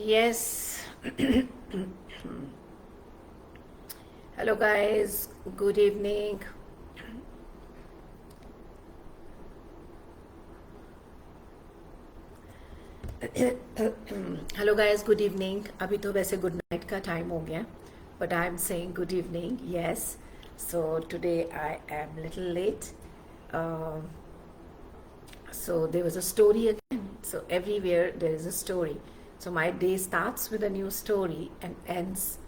Yes. Hello, guys. Good evening. Hello, guys. Good evening. अभी तो वैसे good night का time हो गया, but I'm saying good evening. Yes. So today I am little late. Um So there was a story again. So everywhere there is a story. So my day starts with a new story and ends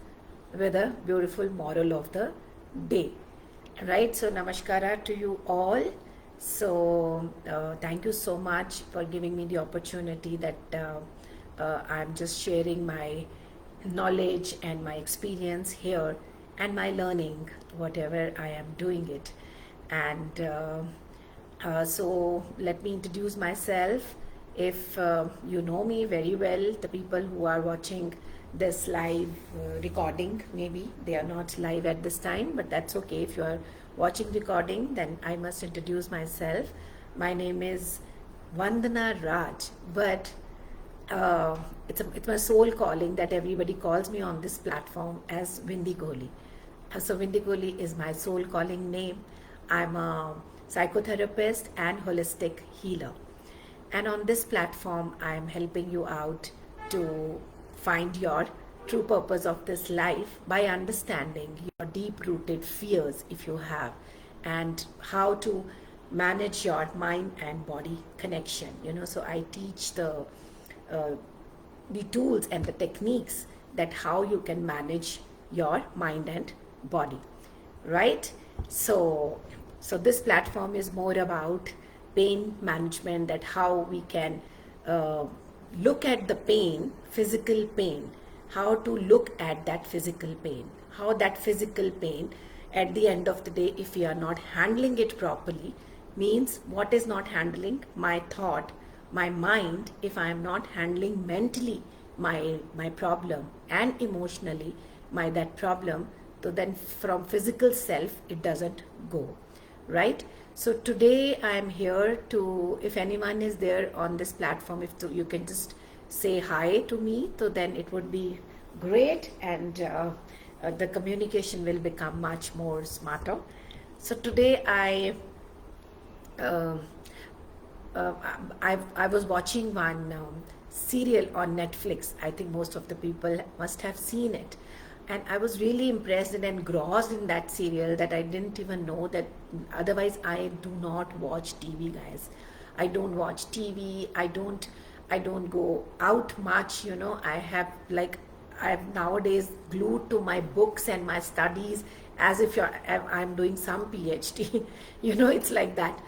with a beautiful moral of the day. Right? So namaskara to you all. So thank you so much for giving me the opportunity that I'm just sharing my knowledge and my experience here and my learning, whatever I am doing it. And so let me introduce myself. If you know me very well, the people who are watching this live recording, maybe they are not live at this time, but that's okay. If you are watching recording, then I must introduce myself. My name is Vandana Raj, but it's my soul calling that everybody calls me on this platform as Vindi Kohli. So Vindi Kohli is my soul calling name. I'm a psychotherapist and holistic healer. And on this platform, I'm helping you out to find your true purpose of this life by understanding your deep rooted fears, if you have, and how to manage your mind and body connection. So I teach uh, the tools and the techniques that how you can manage your mind and body, right? So this platform is more about pain management, that how we can uh, look at the pain, physical pain, how to look at that physical pain, how that physical pain at the end of the day, if we are not handling it properly, means what is not handling my thought, my mind. If I am not handling mentally my problem and emotionally my that problem, so then from physical self it doesn't go, right? So today I am here to, if anyone is there on this platform, if you can just say hi to me, so then it would be great, and the communication will become much more smarter. So today uh, uh, I was watching one serial on Netflix. I think most of the people must have seen it. And I was really impressed and engrossed in that serial that I didn't even know that. Otherwise, I do not watch TV, guys. I don't watch TV. I don't go out much. I've nowadays glued to my books and my studies as if I'm doing some PhD. It's like that.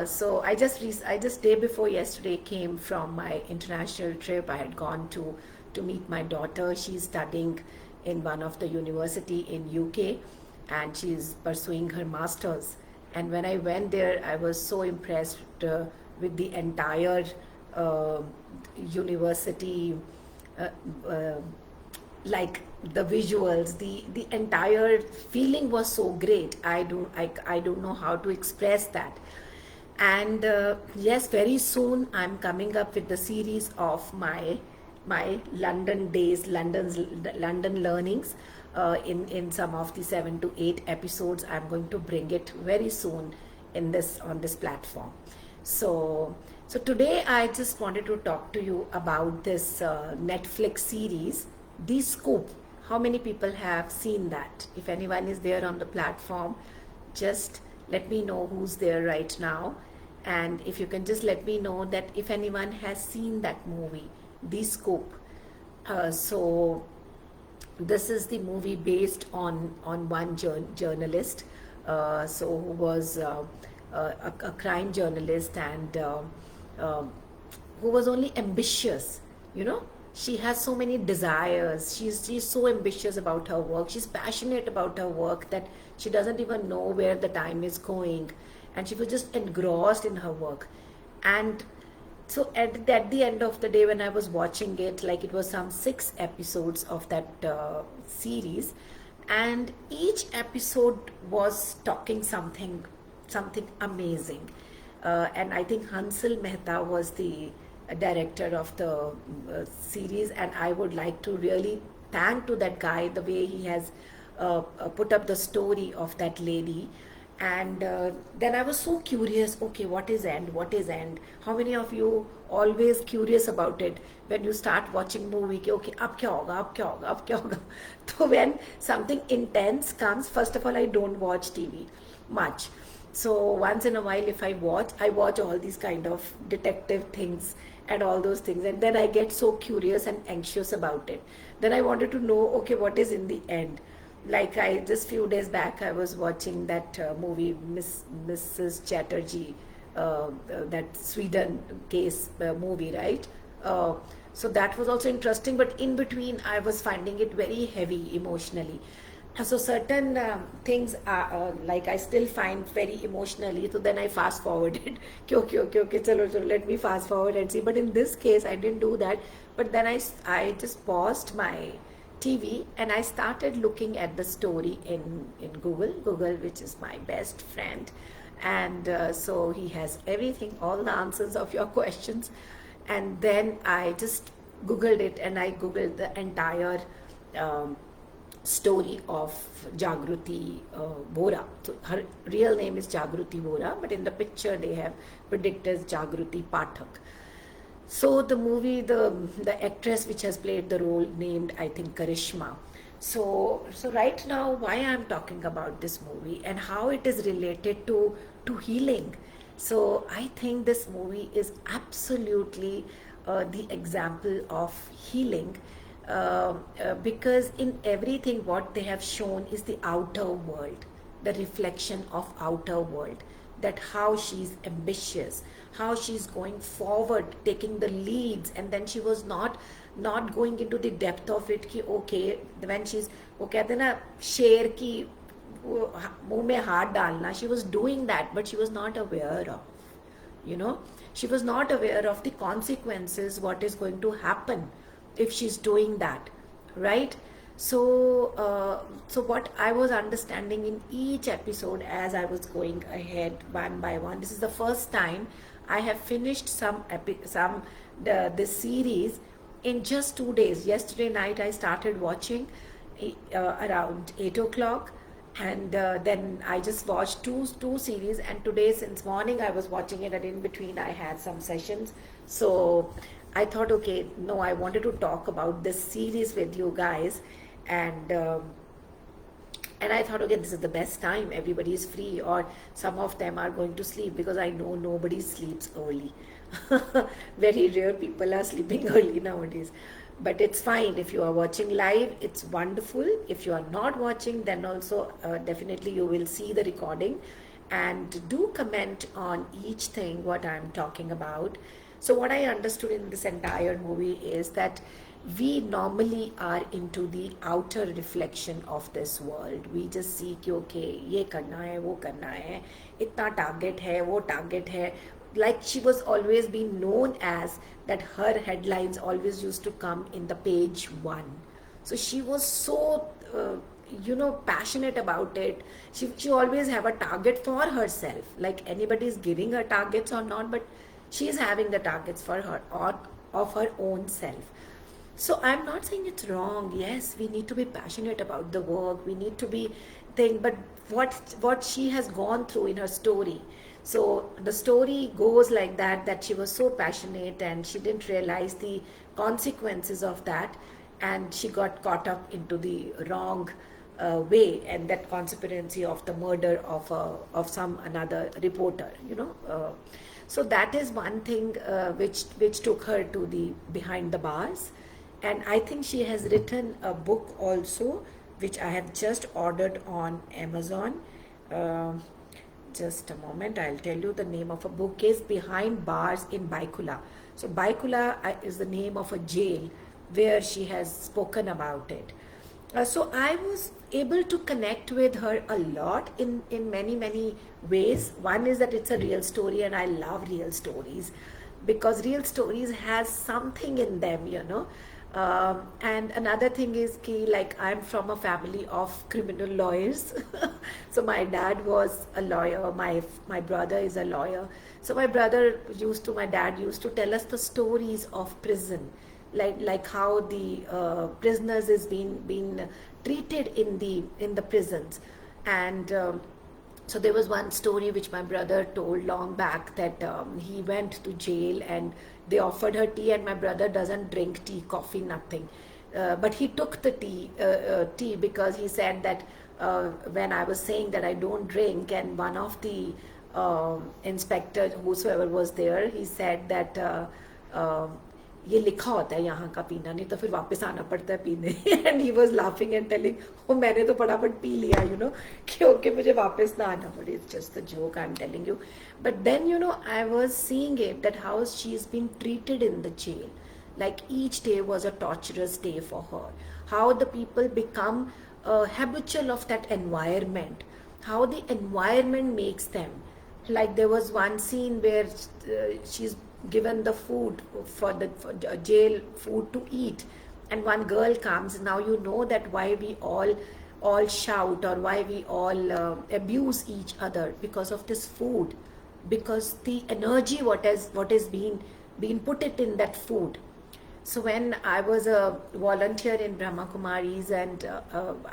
So I just day before yesterday came from my international trip. I had gone to meet my daughter. She's studying in one of the university in UK, and she's pursuing her masters. And when I went there, I was so impressed with the entire uh, university, uh, uh, like the visuals, the entire feeling was so great. I don't know how to express that. And yes, very soon I'm coming up with the series of my London days, London learnings. In some of the 7 to 8 episodes, I'm going to bring it very soon on this platform. So today I just wanted to talk to you about this Netflix series, The Scoop. How many people have seen that? If anyone is there on the platform, just let me know who's there right now. And if you can just let me know that if anyone has seen that movie, The Scoop. So this is the movie based on one journalist, so who was a crime journalist, and uh, who was only ambitious. She has so many desires. She's so ambitious about her work. She's passionate about her work that she doesn't even know where the time is going, and she was just engrossed in her work. And so at the end of the day, when I was watching it, like it was some 6 episodes of that series, and each episode was talking something amazing. And I think Hansel Mehta was director of the series, and I would like to really thank to that guy the way he has put up the story of that lady. And then I was so curious, okay, what is end, what is end? How many of you always curious about it when you start watching movie कि okay अब क्या होगा, अब क्या होगा, अब क्या होगा? So when something intense comes, first of all I don't watch TV much. So once in a while if I watch all these kind of detective things and all those things, and then I get so curious and anxious about it. Then I wanted to know, okay, what is in the end? Like I just few days back I was watching that movie Mrs. Chatterjee, that Sweden case movie, right? So that was also interesting, but in between I was finding it very heavy emotionally. So certain things are like I still find very emotionally, so then I fast forwarded. Okay, chalo, let me fast forward and see. But in this case I didn't do that, but then I just paused my TV and I started looking at the story in Google, which is my best friend. And so he has everything, all the answers of your questions. And then I just Googled it, and I Googled the entire um, story of Jagruti Bora. So her real name is Jagruti Bora, but in the picture they have predicted as Jagruti Pathak. So the movie, the actress which has played the role named I think Karishma. So right now why I'm talking about this movie and how it is related to healing. So I think this movie is absolutely the example of healing, because in everything what they have shown is the outer world, the reflection of outer world, that how she's ambitious, how she's going forward, taking the leads, and then she was not going into the depth of it कि okay, when she's वो कहते ना शेर की मुंह में हाथ डालना, she was doing that but she was not aware of, you know, she was not aware of the consequences, what is going to happen if she's doing that, right? So what I was understanding in each episode as I was going ahead one by one, this is the first time I have finished this series in just 2 days. Yesterday night I started watching around 8 o'clock, and then I just watched two series, and today since morning I was watching it, and in between I had some sessions. So I thought, okay, no, I wanted to talk about this series with you guys, and I thought, okay, this is the best time, everybody is free, or some of them are going to sleep, because I know nobody sleeps early. Very rare people are sleeping early nowadays, but it's fine. If you are watching live, it's wonderful. If you are not watching, then also definitely you will see the recording, and do comment on each thing what I'm talking about. So what I understood in this entire movie is that we normally are into the outer reflection of this world. We just see कि okay, ये करना है, वो करना है, इतना target है, वो target है. Like she was always being known as that, her headlines always used to come in the page one. So she was so passionate about it. She always have a target for herself, like anybody is giving her targets or not, but she is having the targets for her, or of her own self. So I'm not saying it's wrong. Yes, we need to be passionate about the work, we need to be thing, but what she has gone through in her story. So the story goes like that she was so passionate and she didn't realize the consequences of that, and she got caught up into the wrong way, and that consequence of the murder of some another reporter, so that is one thing which took her to the behind the bars. And I think she has written a book also, which I have just ordered on Amazon. Just a moment, I'll tell you. The name of a book is Behind Bars in Baikula. So Baikula is the name of a jail where she has spoken about it. So I was able to connect with her a lot in many ways. One is that it's a real story, and I love real stories, because real stories has something in them, And another thing is ki, like I'm from a family of criminal lawyers. So my dad was a lawyer, my brother is a lawyer. So my dad used to tell us the stories of prison, like how the prisoners is being treated in the prisons. And so there was one story which my brother told long back, that he went to jail and they offered her tea, and my brother doesn't drink tea, coffee, nothing. But he took the tea because he said that when I was saying that I don't drink, and one of the inspector, whosoever was there, he said that ये लिखा होता है यहाँ का पीना, नहीं तो फिर वापस आना पड़ता है पीने. And he was laughing and telling, oh मैंने तो फटाफट पी लिया, क्योंकि मुझे वापस ना आना पड़े. It's just the joke I am telling you. But then I was seeing it, that how she is been treated in the jail. Like each day was a torturous day for her. How the people become habitual of that environment. How the environment makes them. Like there was one scene where she's given the food for jail food to eat, and one girl comes. Now you know that why we all shout, or why we all abuse each other, because of this food, because the energy what is being put it in that food. So when I was a volunteer in Brahma Kumaris, and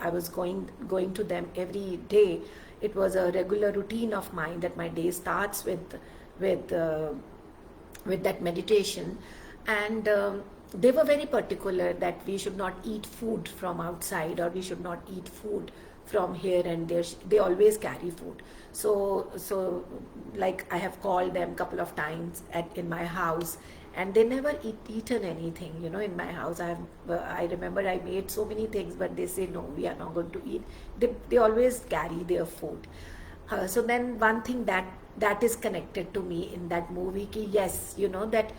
I was going to them every day, it was a regular routine of mine that my day starts with that meditation. And they were very particular that we should not eat food from outside, or we should not eat food from here and there. They always carry food. So like I have called them couple of times in my house, and they never eaten anything, in my house. I remember I made so many things, but they say no, we are not going to eat. They always carry their food. So then one thing that is connected to me in that movie, ki yes, that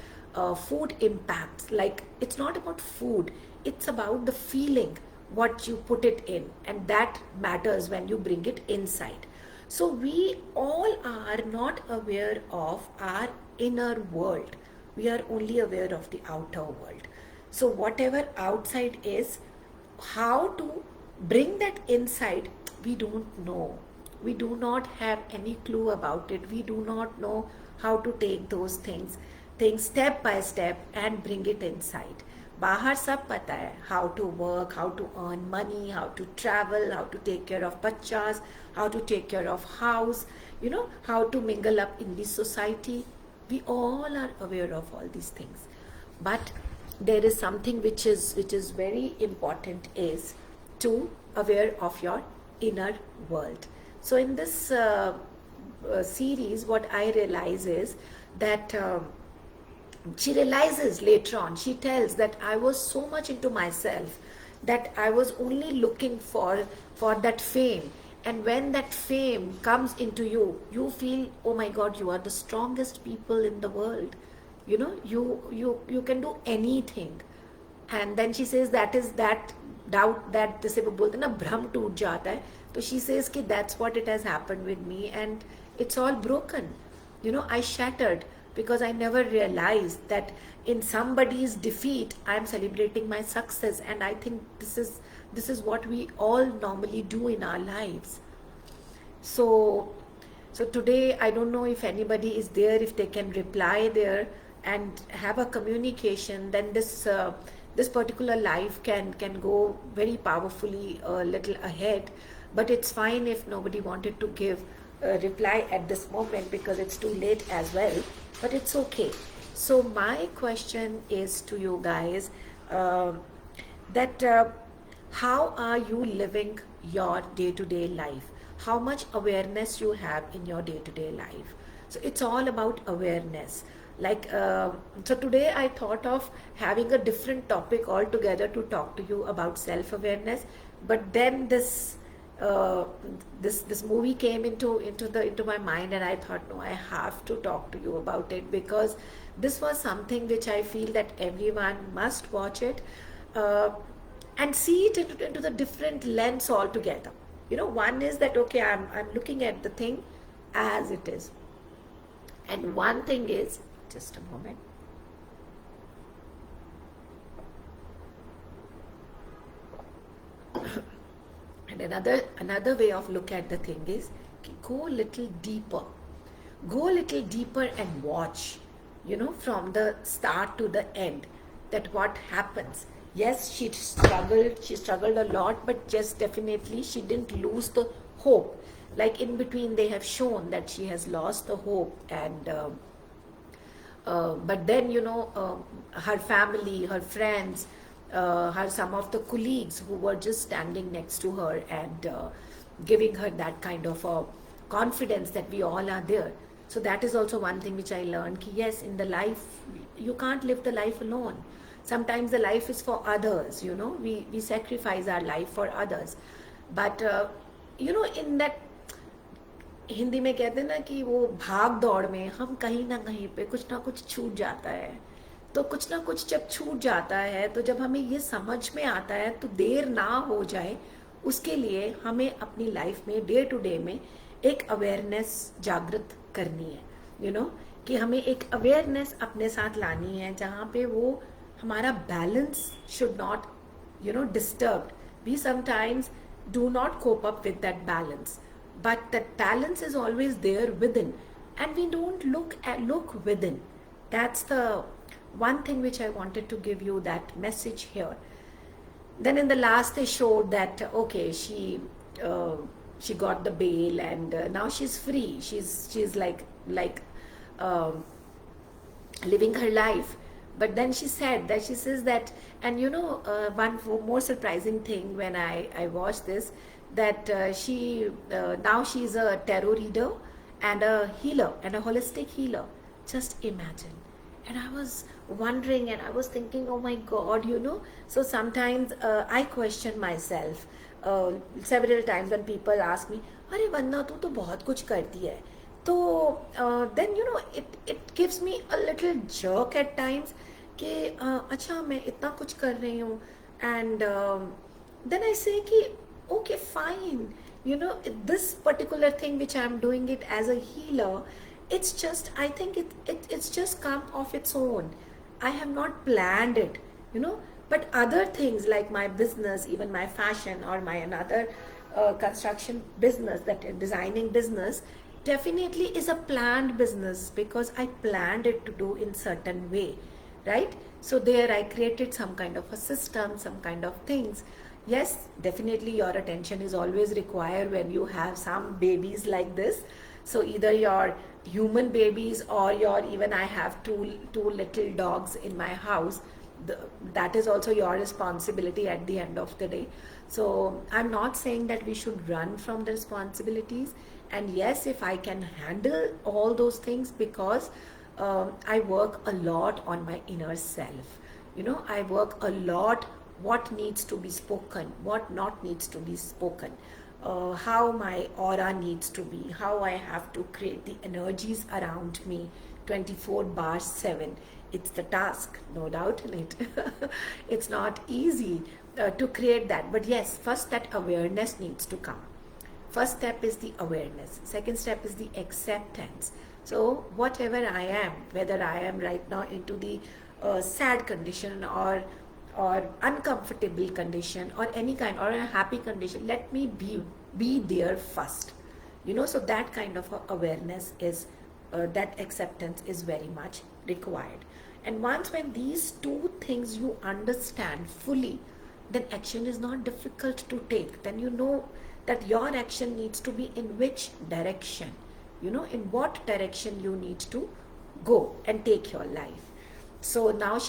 food impacts. Like it's not about food, it's about the feeling what you put it in, and that matters when you bring it inside. So we all are not aware of our inner world. We are only aware of the outer world. So whatever outside is, how to bring that inside, we don't know. We do not have any clue about it. We do not know how to take those things step by step and bring it inside. बाहर सब पता है, how to work, how to earn money, how to travel, how to take care of bachas, how to take care of house, how to mingle up in the society. We all are aware of all these things, but there is something which is very important, is to aware of your inner world. So in this series, what I realize is that she realizes later on, she tells that I was so much into myself that I was only looking for that fame. And when that fame comes into you, you feel, oh my God, you are the strongest people in the world. You can do anything. And then she says that is that doubt, that जैसे वो बोलते हैं ना, भ्रम टूट जाता है. So she says कि that's what it has happened with me, and it's all broken. I shattered because I never realized that in somebody's defeat I am celebrating my success. And I think this is what we all normally do in our lives. So today I don't know if anybody is there, if they can reply there and have a communication, then this particular life can go very powerfully a little ahead. But it's fine if nobody wanted to give a reply at this moment, because it's too late as well, but it's okay. So my question is to you guys, that how are you living your day-to-day life? How much awareness you have in your day-to-day life? So it's all about awareness. Like so today I thought of having a different topic altogether to talk to you about self-awareness, but then this movie came into my mind, and I thought, no, I have to talk to you about it, because this was something which I feel that everyone must watch it and see it into the different lens altogether. One is that, okay, I'm looking at the thing as it is, and one thing is, just a moment. And another way of look at the thing is go a little deeper. Go a little deeper and watch, from the start to the end, that what happens. Yes, she struggled a lot, but just definitely she didn't lose the hope. Like in between, they have shown that she has lost the hope, and but then her family, her friends, her some of the colleagues who were just standing next to her and giving her that kind of a confidence that we all are there. So that is also one thing which I learned, ki yes, in the life you can't live the life alone. Sometimes the life is for others, we sacrifice our life for others. But in that, Hindi में कहते हैं ना कि वो भाग दौड़ में हम कहीं ना कहीं पे कुछ ना कुछ छूट जाता है. तो कुछ ना कुछ जब छूट जाता है, तो जब हमें ये समझ में आता है, तो देर ना हो जाए उसके लिए हमें अपनी लाइफ में डे टू डे में एक अवेयरनेस जागृत करनी है. कि हमें एक अवेयरनेस अपने साथ लानी है जहाँ पे वो हमारा balance should not disturb. We sometimes do not cope up with that balance, but that balance is always there within, and we don't look within. That's the one thing which I wanted to give you, that message here. Then in the last they showed that okay, she got the bail, and now she's free. She's like living her life. But then she says that, and one more surprising thing when I watched this, that now she's a tarot reader and a healer and a holistic healer. Just imagine. And I was wondering and I was thinking, oh my God, so sometimes I question myself several times when people ask me, अरे वंदना तू तो बहुत कुछ करती है. तो then it gives me a little jerk at times कि अच्छा मैं इतना कुछ कर रही हूँ. And then I say कि okay, fine, this particular thing which I'm doing it as a healer, it's just, I think it's just come of its own. I have not planned it, but other things like my business, even my fashion or my another construction business, that designing business, definitely is a planned business because I planned it to do in certain way, right? So there I created some kind of a system, some kind of things. Yes, definitely your attention is always required when you have some babies like this. So either your human babies or even I have two little dogs in my house. That is also your responsibility at the end of the day. So I'm not saying that we should run from the responsibilities. And yes, if I can handle all those things, because I work a lot on my inner self. I work a lot what needs to be spoken, what not needs to be spoken, how my aura needs to be, how I have to create the energies around me 24/7. It's the task, no doubt in it. It's not easy to create that. But yes, first that awareness needs to come. First step is the awareness. Second step is the acceptance. So whatever I am, whether I am right now into the sad condition or uncomfortable condition or any kind, or a happy condition, let me be there first. So that kind of awareness is, that acceptance is very much required. And once when these two things you understand fully, then action is not difficult to take. Then you know that your action needs to be in which direction, in what direction you need to go and take your life. So now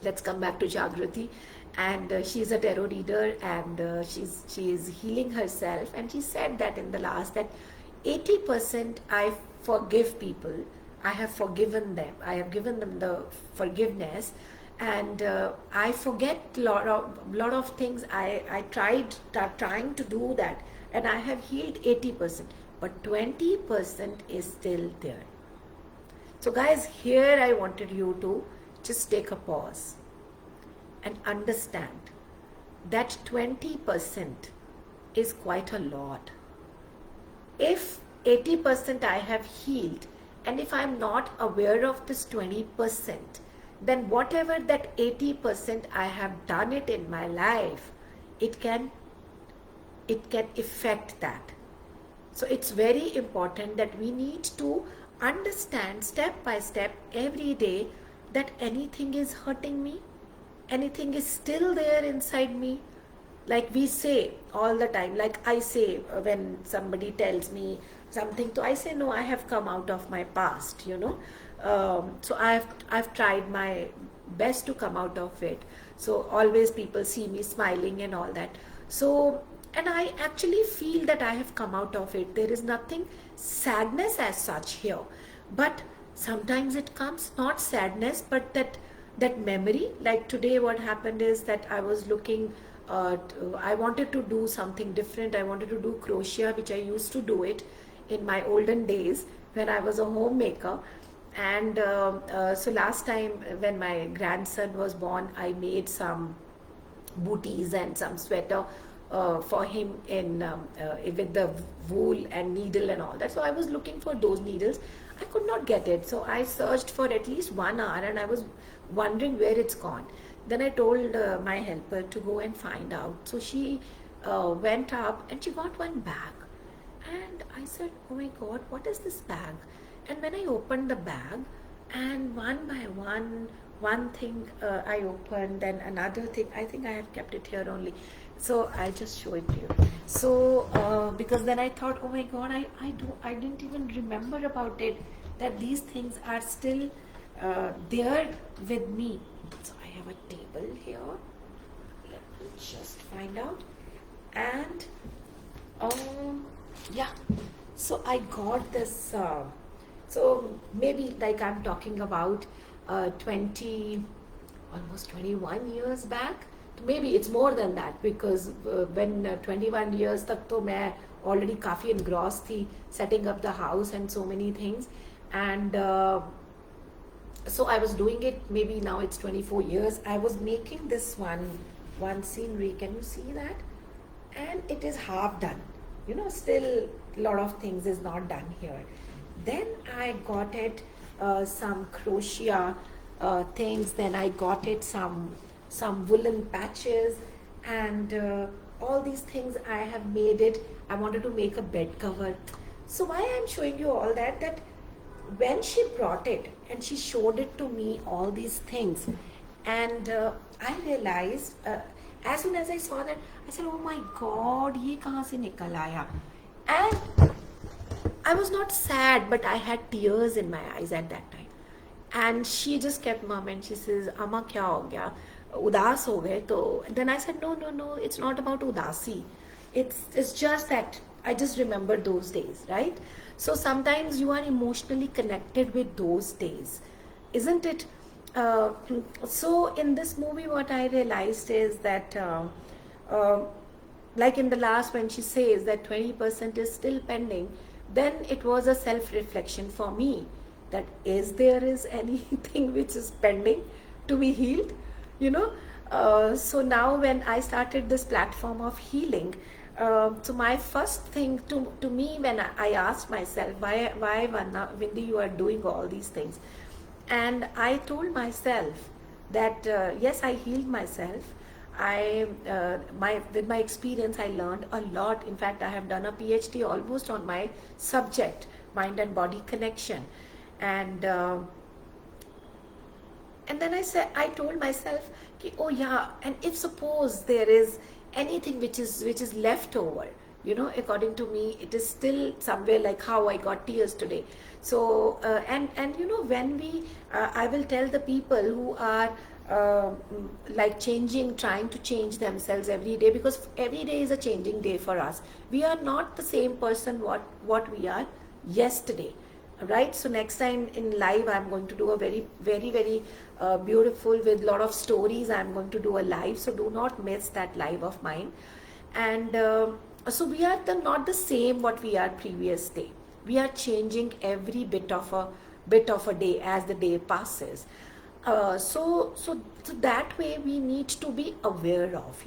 let's come back to Jagrati, and she's a tarot reader, and she is healing herself, and she said that in the last, that 80% I forgive people, I have forgiven them, I have given them the forgiveness, and I forget lot of things. I trying to do that, and I have healed 80%, but 20% is still there. So guys, here I wanted you to just take a pause and understand that 20% is quite a lot. If 80% I have healed, and if I'm not aware of this 20%, then whatever that 80% I have done it in my life, it can it can affect that. So it's very important that we need to understand step by step every day that anything is hurting me, anything is still there inside me. Like we say all the time, like I say when somebody tells me something, so I say, no, I have come out of my past, so I've tried my best to come out of it. So always people see me smiling and all that. So, and I actually feel that I have come out of it. There is nothing sadness as such here, but sometimes it comes not sadness, but that memory. Like today what happened is that I was looking, I wanted to do something different. I wanted to do crochet, which I used to do it in my olden days when I was a homemaker. And so last time when my grandson was born, I made some booties and some sweater for him in with the wool and needle and all that. So I was looking for those needles. I could not get it. So I searched for at least 1 hour and I was wondering where it's gone. Then I told my helper to go and find out. So she went up and she got one bag. And I said, oh my God, what is this bag? And when I opened the bag, and one by one thing I opened, then another thing, I think I have kept it here only. So I'll just show it to you. So because then I thought, oh my God, I didn't even remember about it, that these things are still there with me. So I have a table here. Let me just find out. And yeah, so I got this. So maybe like I'm talking about 20, almost 21 years back. Maybe it's more than that, because when 21 years tak to main already काफी engrossed थी setting up the house and so many things. And so I was doing it, maybe now it's 24 years. I was making this one scenery, can you see that? And it is half done, still a lot of things is not done here. Then I got it some crochet things, then I got it some woolen patches, and all these things I have made it. I wanted to make a bed cover. So why I'm showing you all that when she brought it and she showed it to me, all these things, and I realized as soon as I saw that, I said, oh my God, ye kahan se nikal aaya? And I was not sad, but I had tears in my eyes at that time. And she just kept murmuring. She says, Amma, kya ho gaya? Udas ho gaye to. Then I said, no, it's not about udasi. It's just that I just remember those days, right? So sometimes you are emotionally connected with those days, isn't it? So in this movie, what I realized is that like in the last, when she says that 20% is still pending, then it was a self-reflection for me, that there is anything which is pending to be healed, so now when I started this platform of healing, so my first thing to me, when I asked myself, why Vindi, you are doing all these things? And I told myself that yes, I healed myself. With my experience, I learned a lot. In fact, I have done a PhD almost on my subject, mind and body connection. And then I told myself, oh yeah, and if suppose there is anything which is left over, according to me, it is still somewhere, like how I got tears today. So and when we I will tell the people who are like trying to change themselves every day, because every day is a changing day for us. We are not the same person what we are yesterday, right? So next time in live, I'm going to do a very, very, very beautiful, with lot of stories. I'm going to do a live, so do not miss that live of mine. And so we are not the same what we are previous day. We are changing every bit of a day as the day passes. So that way we need to be aware of,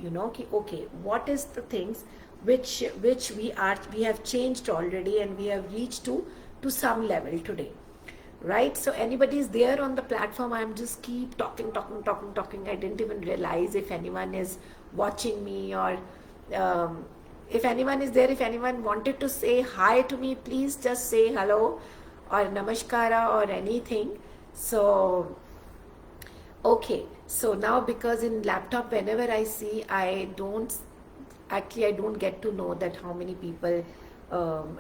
okay, what is the things which we have changed already, and we have reached to some level today, right? So anybody is there on the platform, I'm just keep talking. I didn't even realize if anyone is watching me, or If anyone is there, if anyone wanted to say hi to me, please just say hello or namaskara or anything. So okay, so now because in laptop whenever I see, I don't get to know that how many people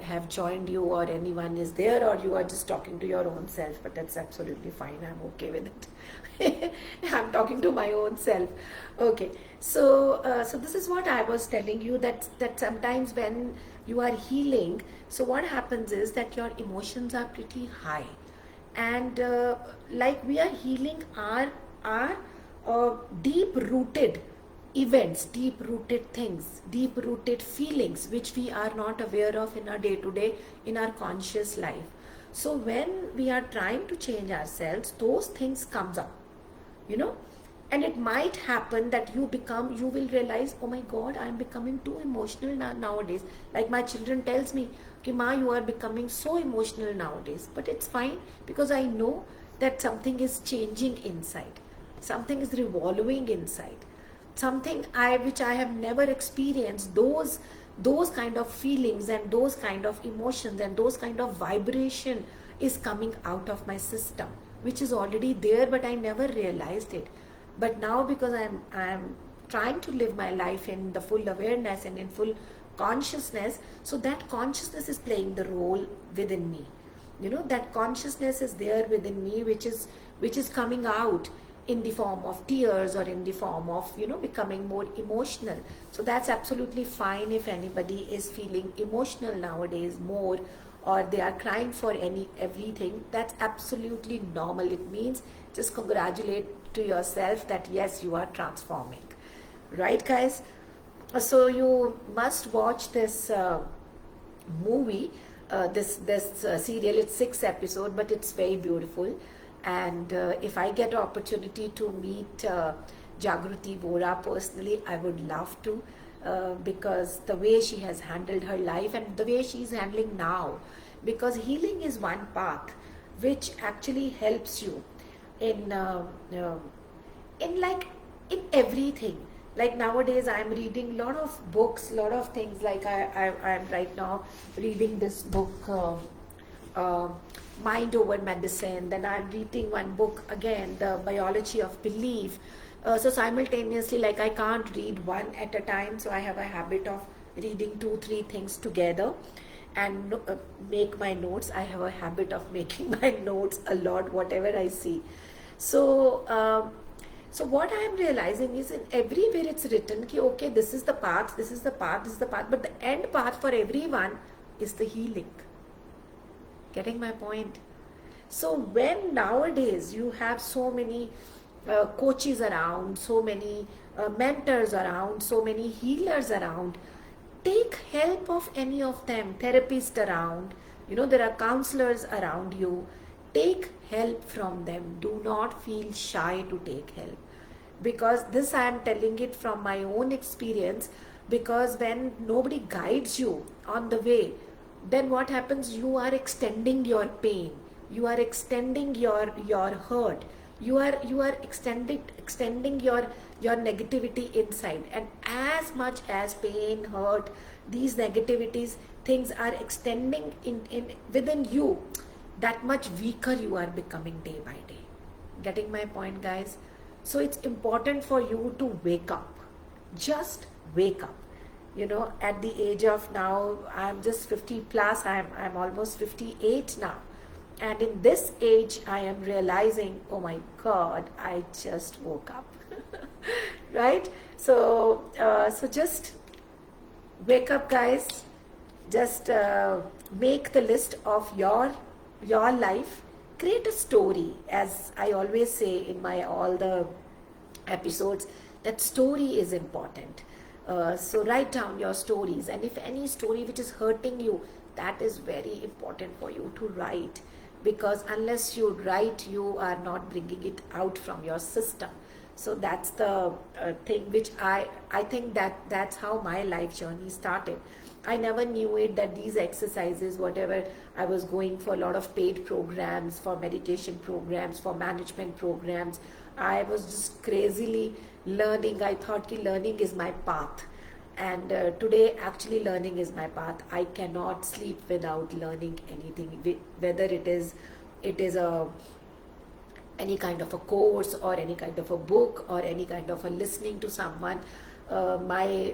have joined you or anyone is there, or you are just talking to your own self, but that's absolutely fine. I'm okay with it. I'm talking to my own self. Okay, so this is what I was telling you, that sometimes when you are healing, so what happens is that your emotions are pretty high, and like we are healing our deep rooted events, deep rooted things, deep rooted feelings which we are not aware of in our day to day, in our conscious life. So when we are trying to change ourselves, those things comes up, you know. And it might happen that you will realize, oh my god, I'm becoming too emotional nowadays. Like my children tells me, okay ma, you are becoming so emotional nowadays. But it's fine, because I know that something is changing inside, something is revolving inside, something which I have never experienced. Those kind of feelings and those kind of emotions and those kind of vibration is coming out of my system, which is already there, but I never realized it. But now, because I'm trying to live my life in the full awareness and in full consciousness, so that consciousness is playing the role within me. You know, that consciousness is there within me, which is coming out in the form of tears or in the form of, you know, becoming more emotional. So that's absolutely fine. If anybody is feeling emotional nowadays more, or they are crying for everything, that's absolutely normal. It means just congratulate to yourself that yes, you are transforming, right guys? So you must watch this movie, this serial. It's 6 episodes, but it's very beautiful. And if I get an opportunity to meet Jagruti Bora personally, I would love to, because the way she has handled her life and the way she's handling now, because healing is one path which actually helps you in in like in everything. Like nowadays I'm reading lot of books, lot of things. Like I'm right now reading this book, uh, Mind Over Medicine. Then I'm reading one book again, The Biology of Belief. So simultaneously, like I can't read one at a time, so I have a habit of reading 2-3 things together and make my notes. I have a habit of making my notes a lot, whatever I see. So so what I am realizing is, in everywhere it's written ki, okay, this is the path, this is the path, this is the path, but the end path for everyone is the healing. Getting my point? So when nowadays you have so many coaches around, so many mentors around, so many healers around, take help of any of them. Therapists around, you know, there are counselors around you. Take help from them. Do not feel shy to take help, because this I am telling it from my own experience. Because when nobody guides you on the way, then what happens? You are extending your pain, you are extending your hurt, you are extending your negativity inside. And as much as pain, hurt, these negativities things are extending in within you, that much weaker you are becoming day by day. Getting my point, guys? So it's important for you to wake up. Just wake up. You know, at the age of now, I'm just 50 plus, I'm almost 58 now. And in this age, I am realizing, oh my God, I just woke up. Right? So just wake up, guys. Just make the list of your life. Create a story. As I always say in my all the episodes, that story is important. So write down your stories, and if any story which is hurting you, that is very important for you to write, because unless you write, you are not bringing it out from your system. So that's the thing which I think that's how my life journey started. I never knew it that these exercises, whatever I was going for, a lot of paid programs, for meditation programs, for management programs, I was just crazily learning. I thought ki learning is my path. And today actually learning is my path. I cannot sleep without learning anything, whether it is a any kind of a course or any kind of a book or any kind of a listening to someone. My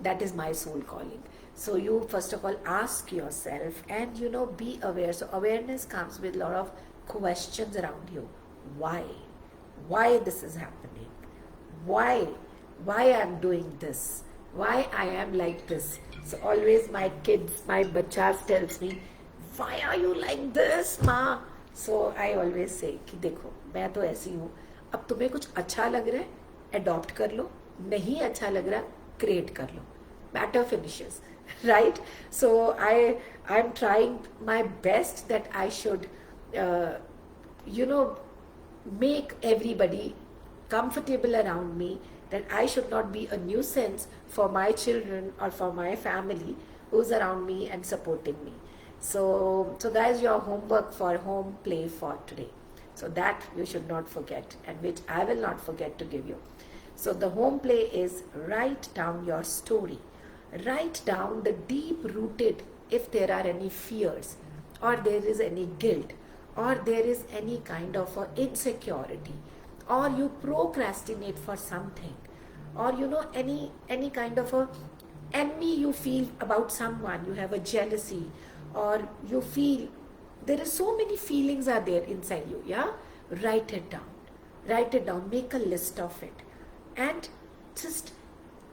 That is my soul calling. So you first of all ask yourself, and be aware. So awareness comes with a lot of questions around you. Why this is happening? Why I'm doing this? Why I am like this? So always my kids, my bachas tells me, why are you like this, माँ? So I always say कि देखो मैं तो ऐसी हूँ, अब तुम्हें कुछ अच्छा लग रहा है अडॉप्ट कर लो, नहीं अच्छा लग रहा क्रिएट कर लो, matter finishes. Right? So I'm trying my best that I should uh, you know make everybody comfortable around me, that I should not be a nuisance for my children or for my family who's around me and supporting me. So that is your homework for home play for today. So that you should not forget, and which I will not forget to give you. So the home play is write down your story. Write down the deep rooted, if there are any fears, or there is any guilt, or there is any kind of a insecurity, or you procrastinate for something, or any kind of a envy you feel about someone, you have a jealousy, or you feel there is so many feelings are there inside you. Yeah, write it down, make a list of it, and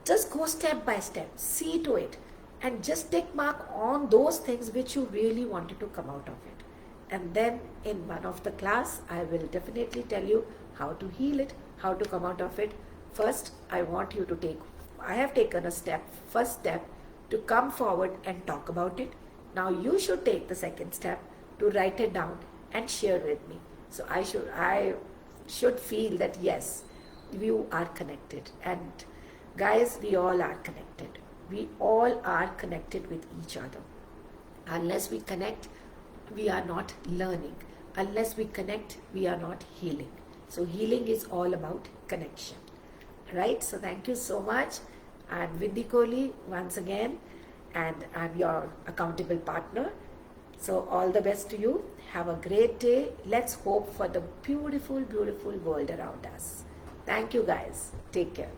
just go step by step, see to it, and just take mark on those things which you really wanted to come out of it. And then in one of the class I will definitely tell you how to heal it, how to come out of it. First I want you to I have taken a first step to come forward and talk about it. Now you should take the second step to write it down and share with me. So I should feel that yes, you are connected. And guys, we all are connected. We all are connected with each other. Unless we connect, we are not learning. Unless we connect, we are not healing. So healing is all about connection. Right? So thank you so much. I'm Vindi Kohli once again, and I'm your accountable partner. So all the best to you. Have a great day. Let's hope for the beautiful, beautiful world around us. Thank you guys. Take care.